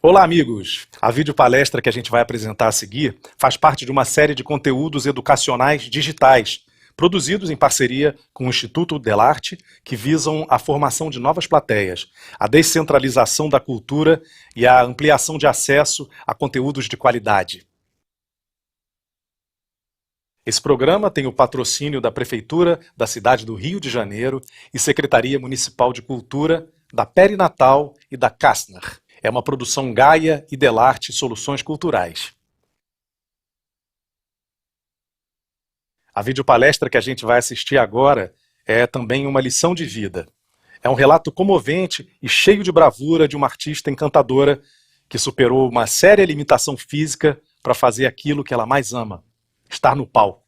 Olá, amigos! A videopalestra que a gente vai apresentar a seguir faz parte de uma série de conteúdos educacionais digitais, produzidos em parceria com o Instituto Delarte, que visam a formação de novas plateias, a descentralização da cultura e a ampliação de acesso a conteúdos de qualidade. Esse programa tem o patrocínio da Prefeitura da cidade do Rio de Janeiro e Secretaria Municipal de Cultura, da Perinatal e da Kastner. É uma produção Gaia e Delarte Soluções Culturais. A videopalestra que a gente vai assistir agora é também uma lição de vida. É um relato comovente e cheio de bravura de uma artista encantadora que superou uma séria limitação física para fazer aquilo que ela mais ama, estar no palco.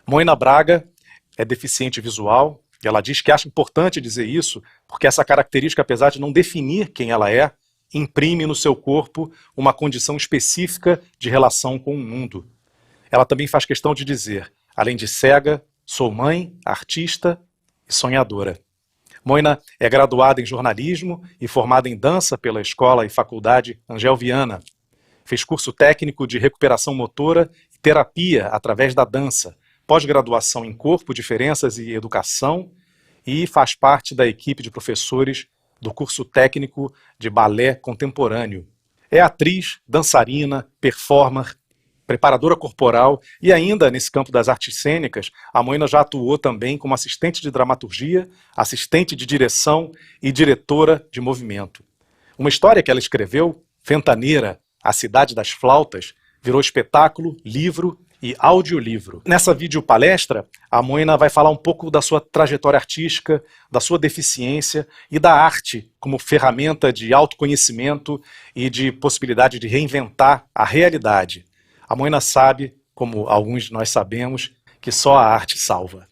Moina Braga é deficiente visual e ela diz que acha importante dizer isso porque essa característica, apesar de não definir quem ela é, imprime no seu corpo uma condição específica de relação com o mundo. Ela também faz questão de dizer, além de cega, sou mãe, artista e sonhadora. Moina é graduada em jornalismo e formada em dança pela Escola e Faculdade Angel Viana. Fez curso técnico de recuperação motora e terapia através da dança, pós-graduação em corpo, diferenças e educação e faz parte da equipe de professores do curso técnico de balé contemporâneo. É atriz, dançarina, performer, preparadora corporal e ainda, nesse campo das artes cênicas, a Moina já atuou também como assistente de dramaturgia, assistente de direção e diretora de movimento. Uma história que ela escreveu, Ventaneira, a Cidade das Flautas, virou espetáculo, livro e audiolivro. Nessa videopalestra, a Moina vai falar um pouco da sua trajetória artística, da sua deficiência e da arte como ferramenta de autoconhecimento e de possibilidade de reinventar a realidade. A Moina sabe, como alguns de nós sabemos, que só a arte salva.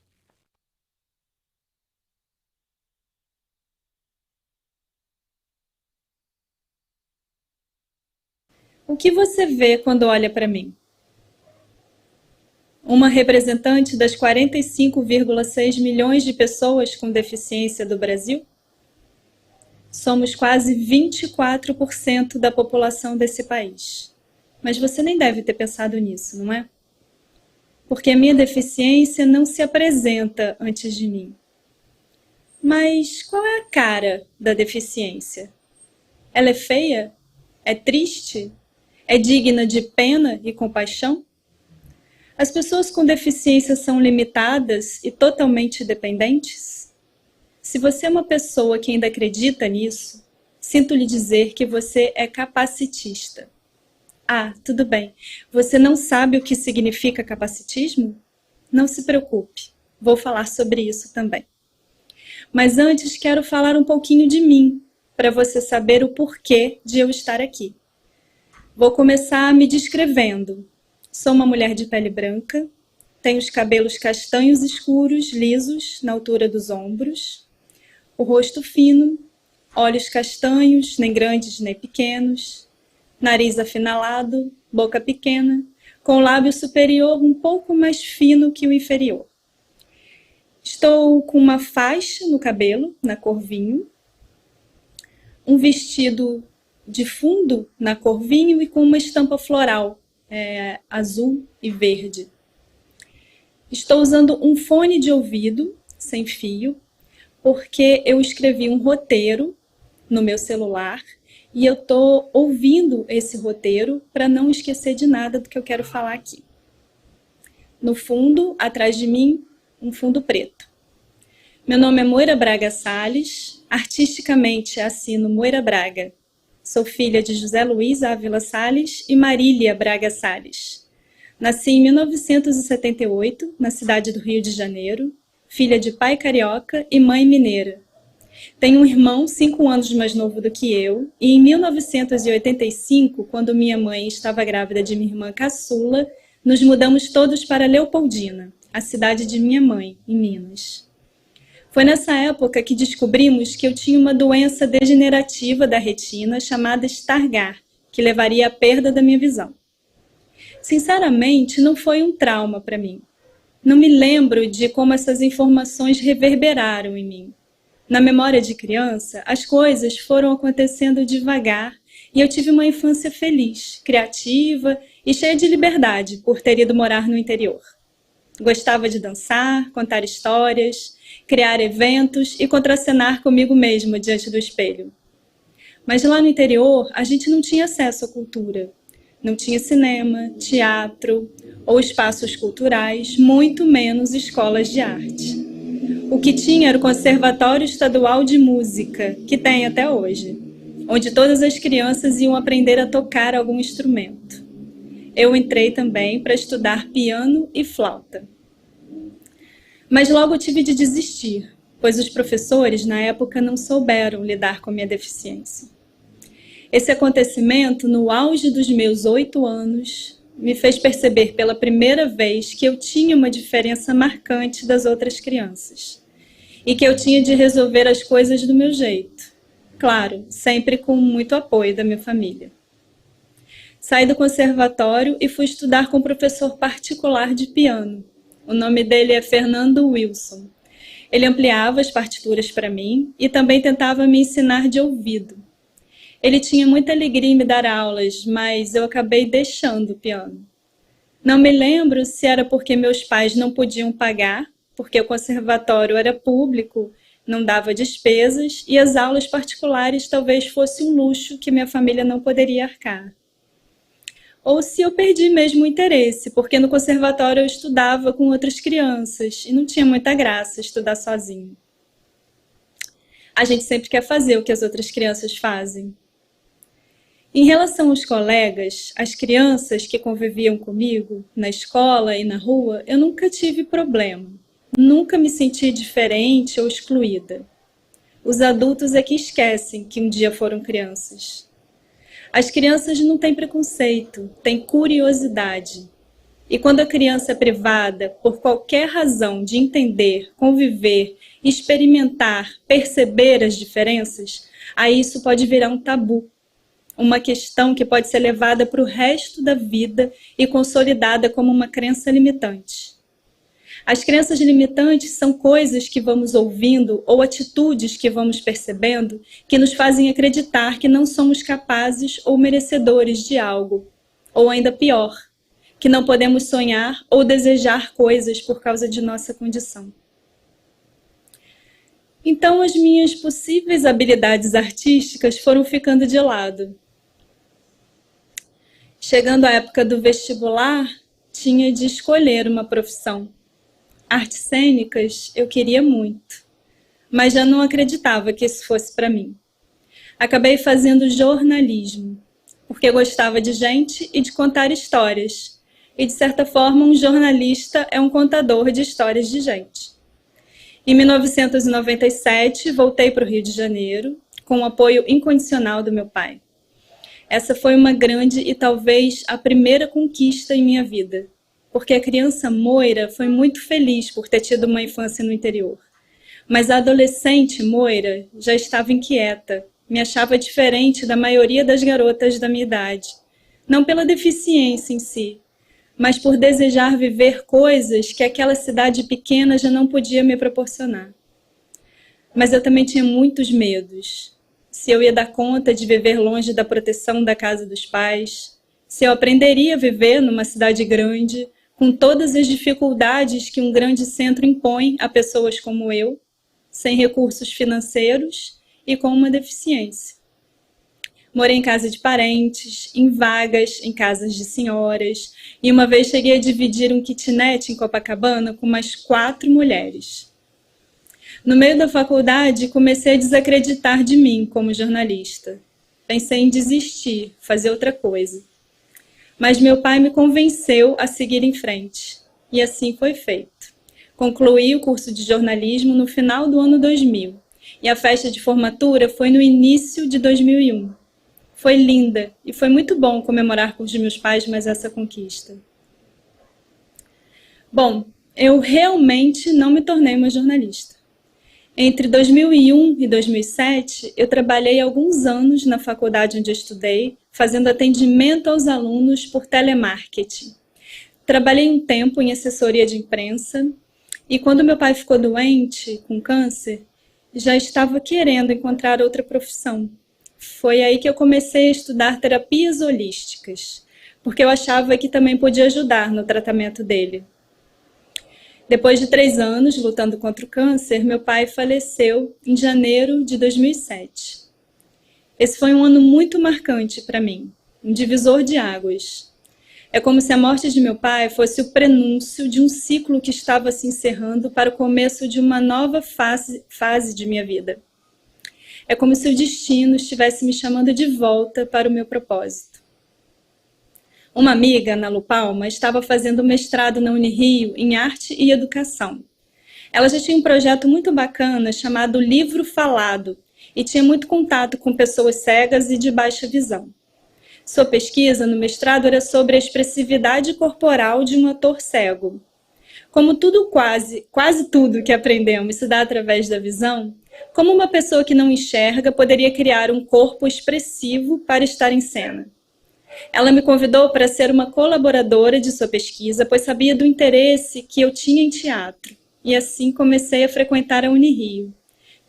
O que você vê quando olha para mim? Uma representante das 45,6 milhões de pessoas com deficiência do Brasil? Somos quase 24% da população desse país. Mas você nem deve ter pensado nisso, não é? Porque a minha deficiência não se apresenta antes de mim. Mas qual é a cara da deficiência? Ela é feia? É triste? É digna de pena e compaixão? As pessoas com deficiência são limitadas e totalmente dependentes? Se você é uma pessoa que ainda acredita nisso, sinto lhe dizer que você é capacitista. Ah, tudo bem. Você não sabe o que significa capacitismo? Não se preocupe, vou falar sobre isso também. Mas antes quero falar um pouquinho de mim, para você saber o porquê de eu estar aqui. Vou começar me descrevendo. Sou uma mulher de pele branca, tenho os cabelos castanhos escuros, lisos, na altura dos ombros, o rosto fino, olhos castanhos, nem grandes nem pequenos, nariz afinalado, boca pequena, com o lábio superior um pouco mais fino que o inferior. Estou com uma faixa no cabelo, na cor vinho, um vestido de fundo na cor vinho e com uma estampa floral, azul e verde. Estou usando um fone de ouvido, sem fio, porque eu escrevi um roteiro no meu celular e eu estou ouvindo esse roteiro para não esquecer de nada do que eu quero falar aqui. No fundo, atrás de mim, um fundo preto. Meu nome é Moira Braga Salles, artisticamente assino Moira Braga. Sou filha de José Luiz Ávila Salles e Marília Braga Salles. Nasci em 1978, na cidade do Rio de Janeiro, filha de pai carioca e mãe mineira. Tenho um irmão 5 anos mais novo do que eu, e em 1985, quando minha mãe estava grávida de minha irmã caçula, nos mudamos todos para Leopoldina, a cidade de minha mãe, em Minas. Foi nessa época que descobrimos que eu tinha uma doença degenerativa da retina chamada Stargardt, que levaria à perda da minha visão. Sinceramente, não foi um trauma para mim. Não me lembro de como essas informações reverberaram em mim. Na memória de criança, as coisas foram acontecendo devagar E eu tive uma infância feliz, criativa e cheia de liberdade por ter ido morar no interior. Gostava de dançar, contar histórias, criar eventos e contracenar comigo mesma diante do espelho. Mas lá no interior, a gente não tinha acesso à cultura. Não tinha cinema, teatro ou espaços culturais, muito menos escolas de arte. O que tinha era o Conservatório Estadual de Música, que tem até hoje, onde todas as crianças iam aprender a tocar algum instrumento. Eu entrei também para estudar piano e flauta. Mas logo tive de desistir, pois os professores na época não souberam lidar com a minha deficiência. Esse acontecimento, no auge dos meus 8 anos, me fez perceber pela primeira vez que eu tinha uma diferença marcante das outras crianças e que eu tinha de resolver as coisas do meu jeito. Claro, sempre com muito apoio da minha família. Saí do conservatório e fui estudar com um professor particular de piano. O nome dele é Fernando Wilson. Ele ampliava as partituras para mim e também tentava me ensinar de ouvido. Ele tinha muita alegria em me dar aulas, mas eu acabei deixando o piano. Não me lembro se era porque meus pais não podiam pagar, porque o conservatório era público, não dava despesas, e as aulas particulares talvez fosse um luxo que minha família não poderia arcar. Ou se eu perdi mesmo o interesse, porque no conservatório eu estudava com outras crianças e não tinha muita graça estudar sozinho. A gente sempre quer fazer o que as outras crianças fazem. Em relação aos colegas, as crianças que conviviam comigo, na escola e na rua, eu nunca tive problema. Nunca me senti diferente ou excluída. Os adultos é que esquecem que um dia foram crianças. As crianças não têm preconceito, têm curiosidade. E quando a criança é privada, por qualquer razão, de entender, conviver, experimentar, perceber as diferenças, aí isso pode virar um tabu. Uma questão que pode ser levada para o resto da vida e consolidada como uma crença limitante. As crenças limitantes são coisas que vamos ouvindo ou atitudes que vamos percebendo que nos fazem acreditar que não somos capazes ou merecedores de algo. Ou ainda pior, que não podemos sonhar ou desejar coisas por causa de nossa condição. Então, as minhas possíveis habilidades artísticas foram ficando de lado. Chegando à época do vestibular, tinha de escolher uma profissão. Artes cênicas eu queria muito, mas já não acreditava que isso fosse para mim. Acabei fazendo jornalismo, porque gostava de gente e de contar histórias. E, de certa forma, um jornalista é um contador de histórias de gente. Em 1997, voltei para o Rio de Janeiro, com o apoio incondicional do meu pai. Essa foi uma grande e talvez a primeira conquista em minha vida, porque a criança Moira foi muito feliz por ter tido uma infância no interior. Mas a adolescente Moira já estava inquieta, me achava diferente da maioria das garotas da minha idade. Não pela deficiência em si, mas por desejar viver coisas que aquela cidade pequena já não podia me proporcionar. Mas eu também tinha muitos medos. Se eu ia dar conta de viver longe da proteção da casa dos pais, se eu aprenderia a viver numa cidade grande, com todas as dificuldades que um grande centro impõe a pessoas como eu, sem recursos financeiros e com uma deficiência. Morei em casa de parentes, em vagas, em casas de senhoras, e uma vez cheguei a dividir um kitnet em Copacabana com mais 4 mulheres. No meio da faculdade, comecei a desacreditar de mim como jornalista. Pensei em desistir, fazer outra coisa. Mas meu pai me convenceu a seguir em frente. E assim foi feito. Concluí o curso de jornalismo no final do ano 2000. E a festa de formatura foi no início de 2001. Foi linda e foi muito bom comemorar com os meus pais mais essa conquista. Bom, eu realmente não me tornei uma jornalista. Entre 2001 e 2007, eu trabalhei alguns anos na faculdade onde eu estudei, fazendo atendimento aos alunos por telemarketing. Trabalhei um tempo em assessoria de imprensa e quando meu pai ficou doente, com câncer, já estava querendo encontrar outra profissão. foi aí que eu comecei a estudar terapias holísticas, porque eu achava que também podia ajudar no tratamento dele. Depois de 3 anos lutando contra o câncer, meu pai faleceu em janeiro de 2007. Esse foi um ano muito marcante para mim, um divisor de águas. É como se a morte de meu pai fosse o prenúncio de um ciclo que estava se encerrando para o começo de uma nova fase de minha vida. É como se o destino estivesse me chamando de volta para o meu propósito. Uma amiga, Ana Lu Palma, estava fazendo mestrado na Unirio em Arte e Educação. Ela já tinha um projeto muito bacana chamado Livro Falado e tinha muito contato com pessoas cegas e de baixa visão. Sua pesquisa no mestrado era sobre a expressividade corporal de um ator cego. Como quase tudo que aprendemos se dá através da visão, como uma pessoa que não enxerga poderia criar um corpo expressivo para estar em cena? Ela me convidou para ser uma colaboradora de sua pesquisa, pois sabia do interesse que eu tinha em teatro, e assim comecei a frequentar a Unirio,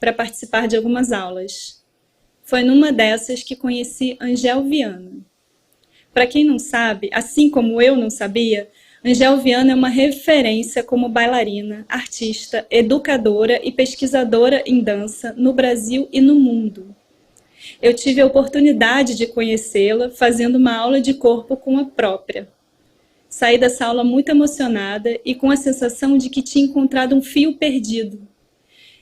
para participar de algumas aulas. Foi numa dessas que conheci Angel Viana. Para quem não sabe, assim como eu não sabia, Angel Viana é uma referência como bailarina, artista, educadora e pesquisadora em dança no Brasil e no mundo. Eu tive a oportunidade de conhecê-la fazendo uma aula de corpo com a própria. Saí dessa aula muito emocionada e com a sensação de que tinha encontrado um fio perdido.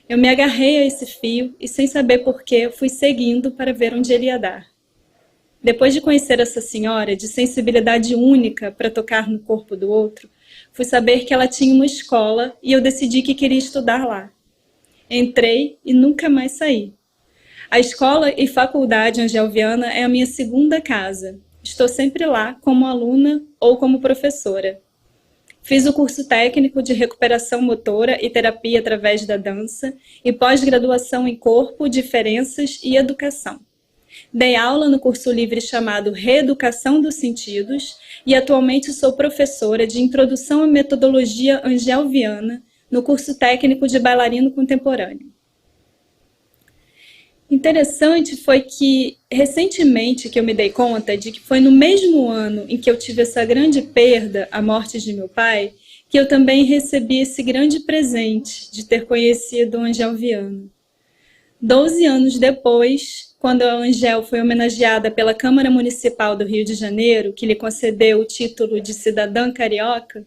Eu me agarrei a esse fio e, sem saber porquê, fui seguindo para ver onde ele ia dar. Depois de conhecer essa senhora de sensibilidade única para tocar no corpo do outro, fui saber que ela tinha uma escola e eu decidi que queria estudar lá. Entrei e nunca mais saí. A escola e faculdade Angel Viana é a minha segunda casa. Estou sempre lá como aluna ou como professora. Fiz o curso técnico de recuperação motora e terapia através da dança e pós-graduação em corpo, diferenças e educação. Dei aula no curso livre chamado Reeducação dos Sentidos e atualmente sou professora de Introdução à Metodologia Angel Viana no curso técnico de bailarino contemporâneo. Interessante foi que, recentemente, que eu me dei conta de que foi no mesmo ano em que eu tive essa grande perda, a morte de meu pai, que eu também recebi esse grande presente de ter conhecido o Angel Viana. 12 anos depois, quando a Angel foi homenageada pela Câmara Municipal do Rio de Janeiro, que lhe concedeu o título de cidadã carioca,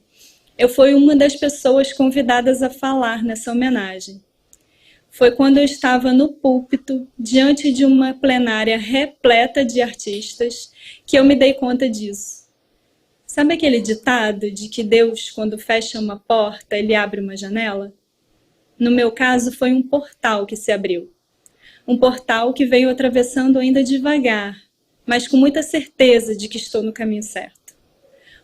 eu fui uma das pessoas convidadas a falar nessa homenagem. Foi quando eu estava no púlpito, diante de uma plenária repleta de artistas, que eu me dei conta disso. Sabe aquele ditado de que Deus, quando fecha uma porta, ele abre uma janela? No meu caso, foi um portal que se abriu. Um portal que veio atravessando ainda devagar, mas com muita certeza de que estou no caminho certo.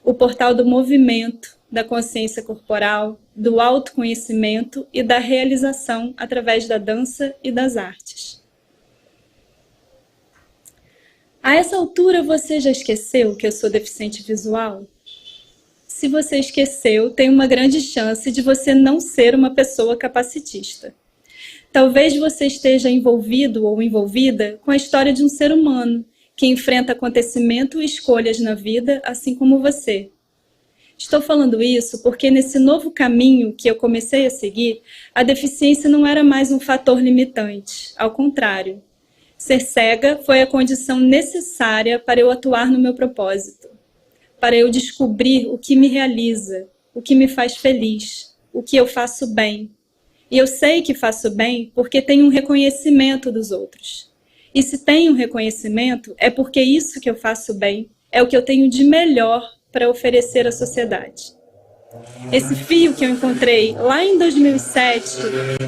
O portal do movimento, da consciência corporal, do autoconhecimento e da realização através da dança e das artes. A essa altura você já esqueceu que eu sou deficiente visual? Se você esqueceu, tem uma grande chance de você não ser uma pessoa capacitista. Talvez você esteja envolvido ou envolvida com a história de um ser humano que enfrenta acontecimento e escolhas na vida, assim como você. Estou falando isso porque nesse novo caminho que eu comecei a seguir, a deficiência não era mais um fator limitante. Ao contrário, ser cega foi a condição necessária para eu atuar no meu propósito, para eu descobrir o que me realiza, o que me faz feliz, o que eu faço bem. E eu sei que faço bem porque tenho um reconhecimento dos outros. E se tenho um reconhecimento, é porque isso que eu faço bem é o que eu tenho de melhor para oferecer à sociedade. Esse fio que eu encontrei lá em 2007,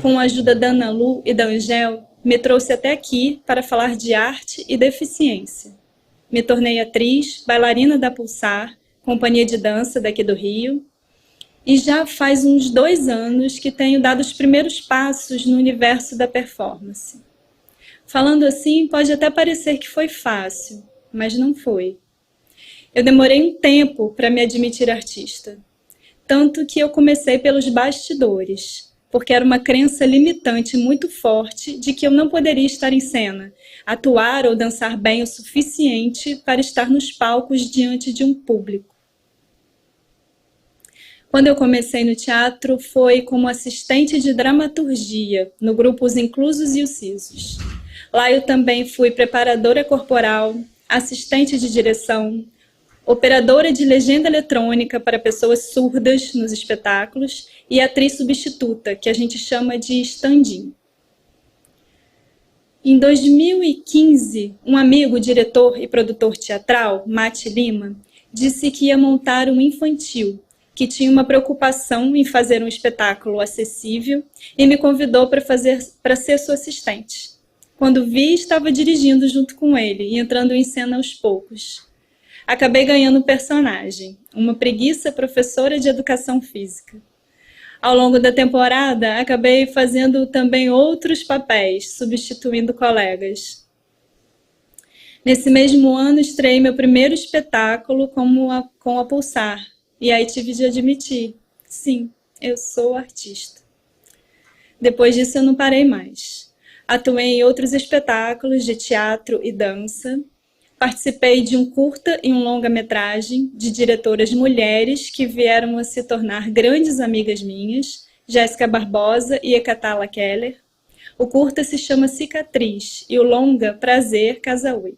com a ajuda da Ana Lu e da Angel, me trouxe até aqui para falar de arte e deficiência. Me tornei atriz, bailarina da Pulsar, companhia de dança daqui do Rio, e já faz uns 2 anos que tenho dado os primeiros passos no universo da performance. Falando assim, pode até parecer que foi fácil, mas não foi. Eu demorei um tempo para me admitir artista. Tanto que eu comecei pelos bastidores, porque era uma crença limitante muito forte de que eu não poderia estar em cena, atuar ou dançar bem o suficiente para estar nos palcos diante de um público. Quando eu comecei no teatro, foi como assistente de dramaturgia, no grupo Os Inclusos e os Cisos. Lá eu também fui preparadora corporal, assistente de direção, operadora de legenda eletrônica para pessoas surdas nos espetáculos e atriz substituta, que a gente chama de stand-in. Em 2015, um amigo, diretor e produtor teatral, Mate Lima, disse que ia montar um infantil, que tinha uma preocupação em fazer um espetáculo acessível e me convidou para ser sua assistente. Quando vi, estava dirigindo junto com ele e entrando em cena aos poucos. Acabei ganhando um personagem, uma preguiça professora de educação física. Ao longo da temporada, acabei fazendo também outros papéis, substituindo colegas. Nesse mesmo ano, estreiei meu primeiro espetáculo com a Pulsar, e aí tive de admitir, sim, eu sou artista. Depois disso, eu não parei mais. Atuei em outros espetáculos de teatro e dança. Participei de um curta e um longa-metragem de diretoras mulheres que vieram a se tornar grandes amigas minhas, Jéssica Barbosa e Ekatala Keller. O curta se chama Cicatriz e o longa Prazer Casa 8.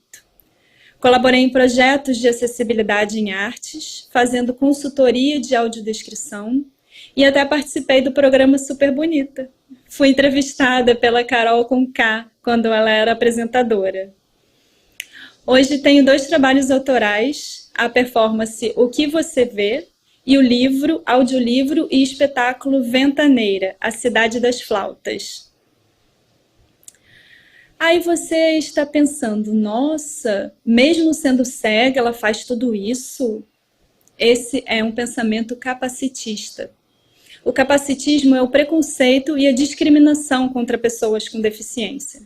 Colaborei em projetos de acessibilidade em artes, fazendo consultoria de audiodescrição e até participei do programa Super Bonita. Fui entrevistada pela Carol com K quando ela era apresentadora. Hoje tenho 2 trabalhos autorais, a performance O Que Você Vê e o livro, audiolivro e espetáculo Ventaneira, A Cidade das Flautas. Aí você está pensando, nossa, mesmo sendo cega, ela faz tudo isso? Esse é um pensamento capacitista. O capacitismo é o preconceito e a discriminação contra pessoas com deficiência.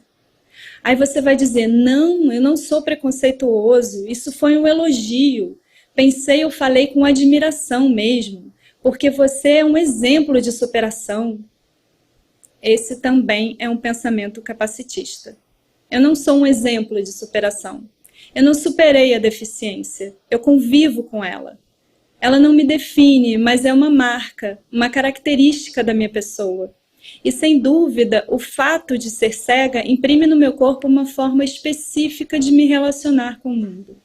Aí você vai dizer, não, eu não sou preconceituoso, isso foi um elogio. Pensei, eu falei com admiração mesmo, porque você é um exemplo de superação. Esse também é um pensamento capacitista. Eu não sou um exemplo de superação. Eu não superei a deficiência, eu convivo com ela. Ela não me define, mas é uma marca, uma característica da minha pessoa. E, sem dúvida, o fato de ser cega imprime no meu corpo uma forma específica de me relacionar com o mundo.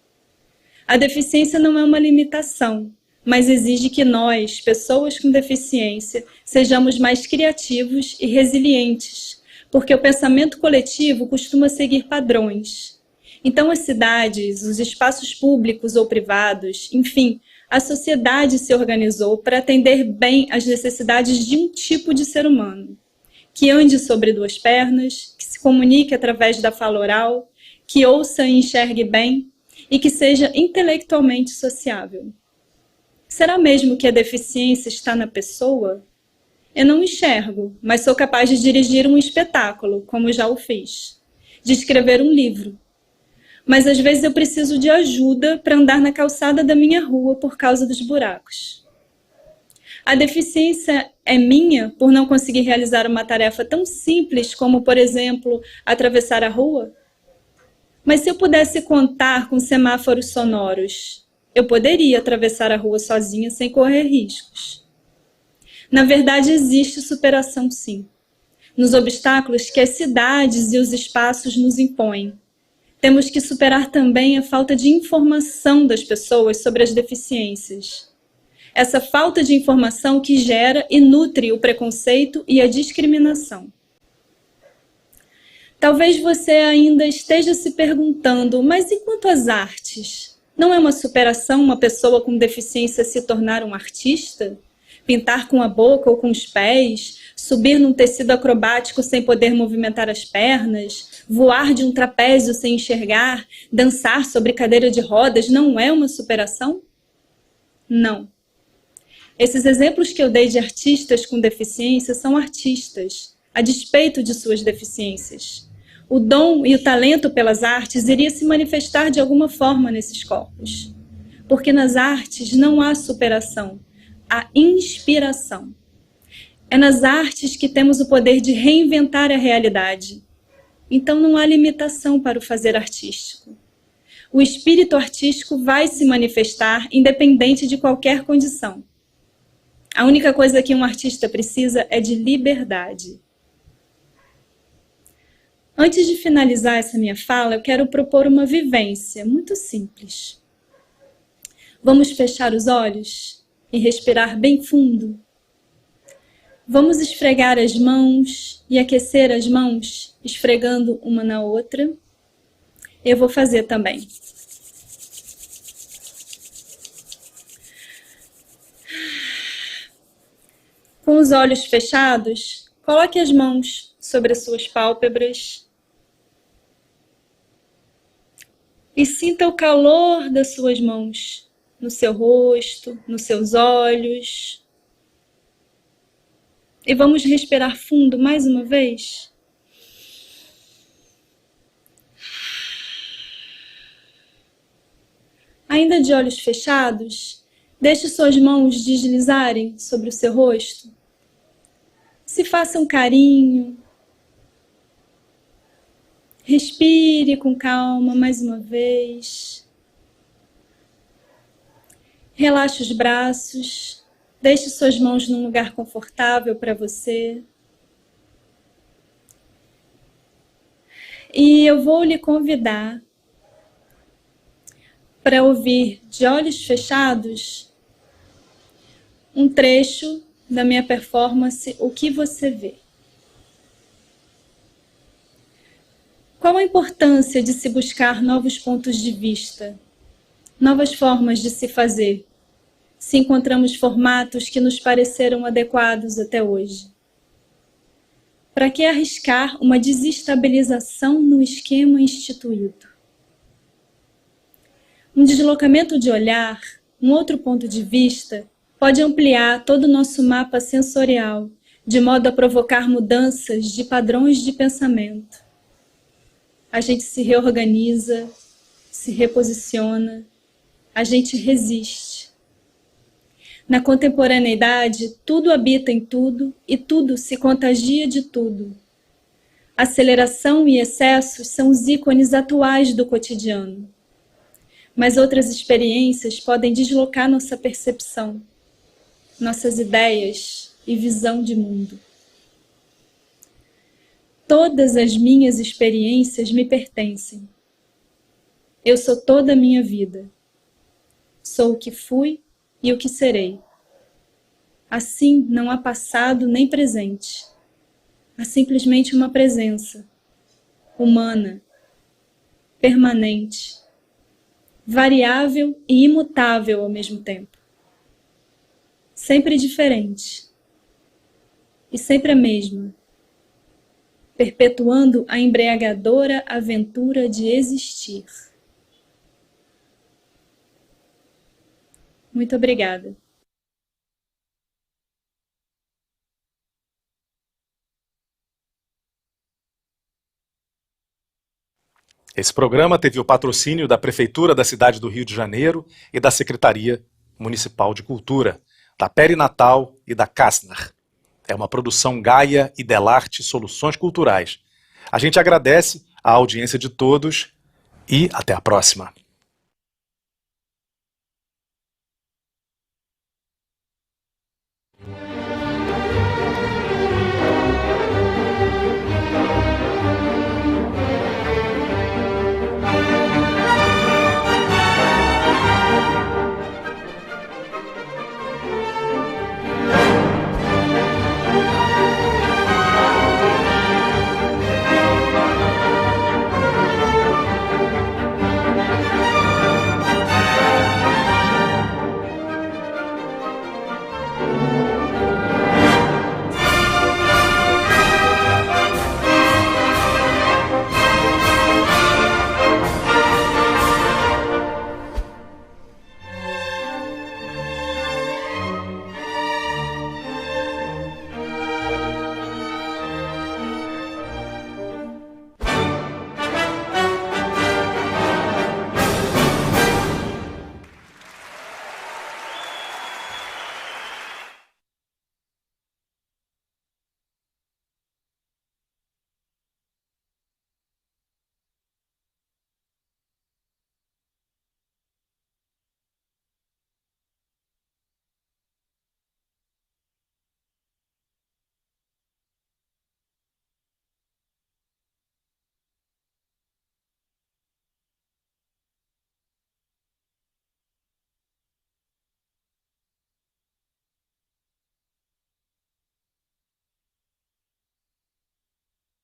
A deficiência não é uma limitação, mas exige que nós, pessoas com deficiência, sejamos mais criativos e resilientes, porque o pensamento coletivo costuma seguir padrões. Então, as cidades, os espaços públicos ou privados, enfim, a sociedade se organizou para atender bem às necessidades de um tipo de ser humano, que ande sobre 2 pernas, que se comunique através da fala oral, que ouça e enxergue bem e que seja intelectualmente sociável. Será mesmo que a deficiência está na pessoa? Eu não enxergo, mas sou capaz de dirigir um espetáculo, como já o fiz, de escrever um livro. Mas às vezes eu preciso de ajuda para andar na calçada da minha rua por causa dos buracos. A deficiência é minha por não conseguir realizar uma tarefa tão simples como, por exemplo, atravessar a rua? Mas se eu pudesse contar com semáforos sonoros, eu poderia atravessar a rua sozinha sem correr riscos. Na verdade, existe superação, sim, nos obstáculos que as cidades e os espaços nos impõem. Temos que superar também a falta de informação das pessoas sobre as deficiências. Essa falta de informação que gera e nutre o preconceito e a discriminação. Talvez você ainda esteja se perguntando, mas e quanto às artes? Não é uma superação uma pessoa com deficiência se tornar um artista? Pintar com a boca ou com os pés? Subir num tecido acrobático sem poder movimentar as pernas? Voar de um trapézio sem enxergar? Dançar sobre cadeira de rodas não é uma superação? Não. Esses exemplos que eu dei de artistas com deficiência são artistas, a despeito de suas deficiências. O dom e o talento pelas artes iria se manifestar de alguma forma nesses corpos. Porque nas artes não há superação, há inspiração. É nas artes que temos o poder de reinventar a realidade. Então não há limitação para o fazer artístico. O espírito artístico vai se manifestar independente de qualquer condição. A única coisa que um artista precisa é de liberdade. Antes de finalizar essa minha fala, eu quero propor uma vivência muito simples. Vamos fechar os olhos e respirar bem fundo. Vamos esfregar as mãos e aquecer as mãos, esfregando uma na outra. Eu vou fazer também. Com os olhos fechados, coloque as mãos sobre as suas pálpebras e sinta o calor das suas mãos no seu rosto, nos seus olhos. E vamos respirar fundo mais uma vez. Ainda de olhos fechados, deixe suas mãos deslizarem sobre o seu rosto. Se faça um carinho. Respire com calma mais uma vez. Relaxe os braços. Deixe suas mãos num lugar confortável para você. E eu vou lhe convidar para ouvir de olhos fechados um trecho da minha performance O que você vê. Qual a importância de se buscar novos pontos de vista, novas formas de se fazer, se encontramos formatos que nos pareceram adequados até hoje? Para que arriscar uma desestabilização no esquema instituído? Um deslocamento de olhar, um outro ponto de vista, pode ampliar todo o nosso mapa sensorial, de modo a provocar mudanças de padrões de pensamento. A gente se reorganiza, se reposiciona, a gente resiste. Na contemporaneidade, tudo habita em tudo e tudo se contagia de tudo. Aceleração e excessos são os ícones atuais do cotidiano. Mas outras experiências podem deslocar nossa percepção, nossas ideias e visão de mundo. Todas as minhas experiências me pertencem. Eu sou toda a minha vida. Sou o que fui e o que serei. Assim, não há passado nem presente. Há simplesmente uma presença, humana, permanente, variável e imutável ao mesmo tempo. Sempre diferente. E sempre a mesma, perpetuando a embriagadora aventura de existir. Muito obrigada. Esse programa teve o patrocínio da Prefeitura da cidade do Rio de Janeiro e da Secretaria Municipal de Cultura, da Perinatal e da Casnar. É uma produção Gaia e Delarte Soluções Culturais. A gente agradece a audiência de todos e até a próxima.